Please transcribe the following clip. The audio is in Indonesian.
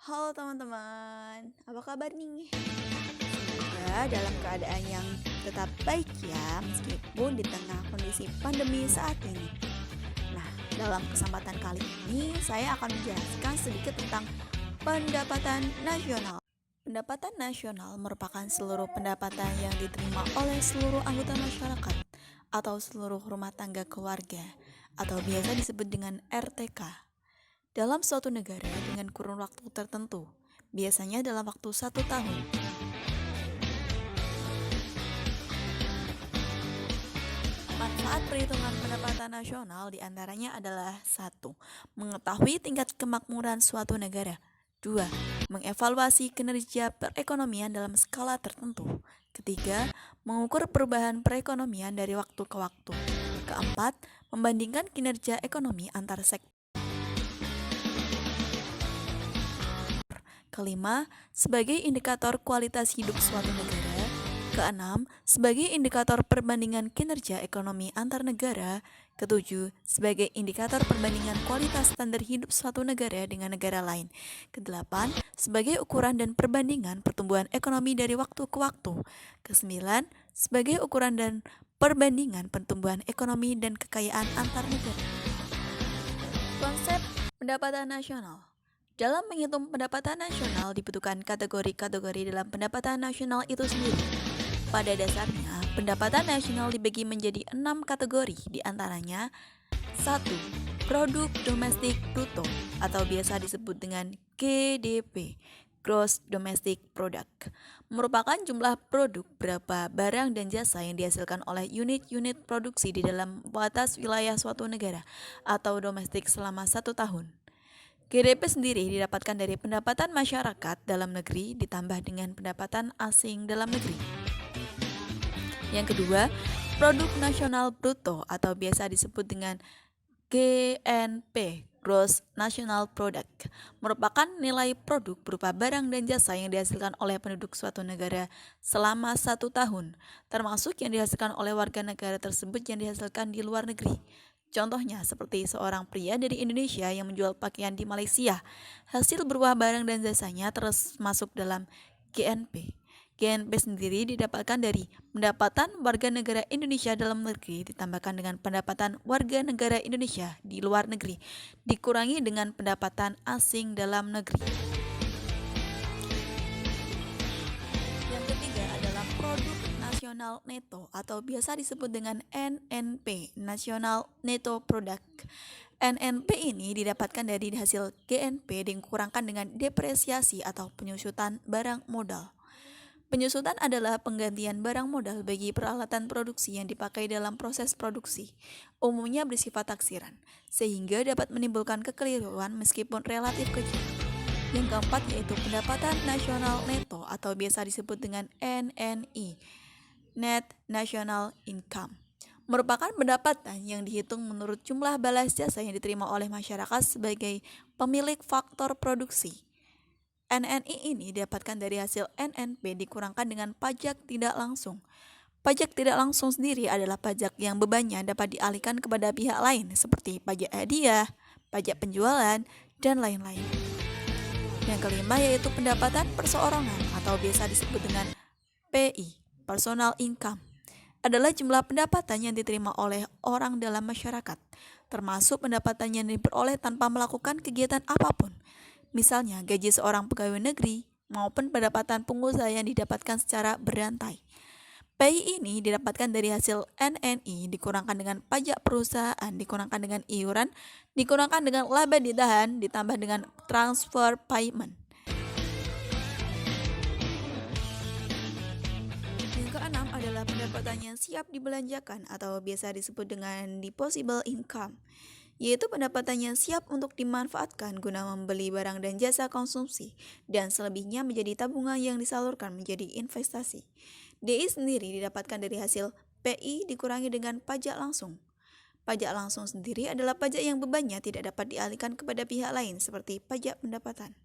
Halo teman-teman, apa kabar nih? Semoga dalam keadaan yang tetap baik ya, meskipun di tengah kondisi pandemi saat ini. Nah, dalam kesempatan kali ini saya akan menjelaskan sedikit tentang pendapatan nasional. Pendapatan nasional merupakan seluruh pendapatan yang diterima oleh seluruh anggota masyarakat atau seluruh rumah tangga keluarga atau biasa disebut dengan RTK dalam suatu negara dengan kurun waktu tertentu, biasanya dalam waktu 1 tahun. Manfaat perhitungan pendapatan nasional diantaranya adalah 1. Mengetahui tingkat kemakmuran suatu negara. 2. Mengevaluasi kinerja perekonomian dalam skala tertentu. Ketiga, mengukur perubahan perekonomian dari waktu ke waktu. Keempat, membandingkan kinerja ekonomi antar sektor. Kelima, sebagai indikator kualitas hidup suatu negara. Keenam, sebagai indikator perbandingan kinerja ekonomi antar negara. Ketujuh, sebagai indikator perbandingan kualitas standar hidup suatu negara dengan negara lain. Kedelapan, sebagai ukuran dan perbandingan pertumbuhan ekonomi dari waktu ke waktu. Kesembilan, sebagai ukuran dan perbandingan pertumbuhan ekonomi dan kekayaan antar negara. Konsep pendapatan nasional. Dalam menghitung pendapatan nasional dibutuhkan kategori-kategori dalam pendapatan nasional itu sendiri. Pada dasarnya, pendapatan nasional dibagi menjadi 6 kategori, diantaranya 1. Produk domestik bruto atau biasa disebut dengan GDP, Gross Domestic Product, merupakan jumlah produk berapa barang dan jasa yang dihasilkan oleh unit-unit produksi di dalam batas wilayah suatu negara atau domestik selama 1 tahun. GDP sendiri didapatkan dari pendapatan masyarakat dalam negeri ditambah dengan pendapatan asing dalam negeri. Yang kedua, produk nasional bruto atau biasa disebut dengan GNP, Gross National Product, merupakan nilai produk berupa barang dan jasa yang dihasilkan oleh penduduk suatu negara selama 1 tahun, termasuk yang dihasilkan oleh warga negara tersebut yang dihasilkan di luar negeri. Contohnya seperti seorang pria dari Indonesia yang menjual pakaian di Malaysia. Hasil berupa barang dan jasanya terus masuk dalam GNP. GNP sendiri didapatkan dari pendapatan warga negara Indonesia dalam negeri ditambahkan dengan pendapatan warga negara Indonesia di luar negeri, dikurangi dengan pendapatan asing dalam negeri. Yang ketiga adalah produk nasional neto atau biasa disebut dengan NNP, National Netto Product. NNP ini didapatkan dari hasil GNP dikurangkan dengan depresiasi atau penyusutan barang modal. Penyusutan adalah penggantian barang modal bagi peralatan produksi yang dipakai dalam proses produksi, umumnya bersifat taksiran, sehingga dapat menimbulkan kekeliruan meskipun relatif kecil. Yang keempat yaitu pendapatan nasional neto atau biasa disebut dengan NNI, Net National Income, merupakan pendapatan yang dihitung menurut jumlah balas jasa yang diterima oleh masyarakat sebagai pemilik faktor produksi. NNI ini didapatkan dari hasil NNP dikurangkan dengan pajak tidak langsung. Pajak tidak langsung sendiri adalah pajak yang bebannya dapat dialihkan kepada pihak lain seperti pajak hadiah, pajak penjualan, dan lain-lain. Yang kelima yaitu pendapatan perseorangan atau biasa disebut dengan PI, Personal Income, adalah jumlah pendapatan yang diterima oleh orang dalam masyarakat, termasuk pendapatan yang diperoleh tanpa melakukan kegiatan apapun. Misalnya gaji seorang pegawai negeri maupun pendapatan pengusaha yang didapatkan secara berantai. PI ini didapatkan dari hasil NNI dikurangkan dengan pajak perusahaan, dikurangkan dengan iuran, dikurangkan dengan laba ditahan, ditambah dengan transfer payment. Yang keenam adalah pendapatan yang siap dibelanjakan atau biasa disebut dengan disposable income, yaitu pendapatan yang siap untuk dimanfaatkan guna membeli barang dan jasa konsumsi, dan selebihnya menjadi tabungan yang disalurkan menjadi investasi. DI sendiri didapatkan dari hasil PI dikurangi dengan pajak langsung. Pajak langsung sendiri adalah pajak yang bebannya tidak dapat dialihkan kepada pihak lain seperti pajak pendapatan.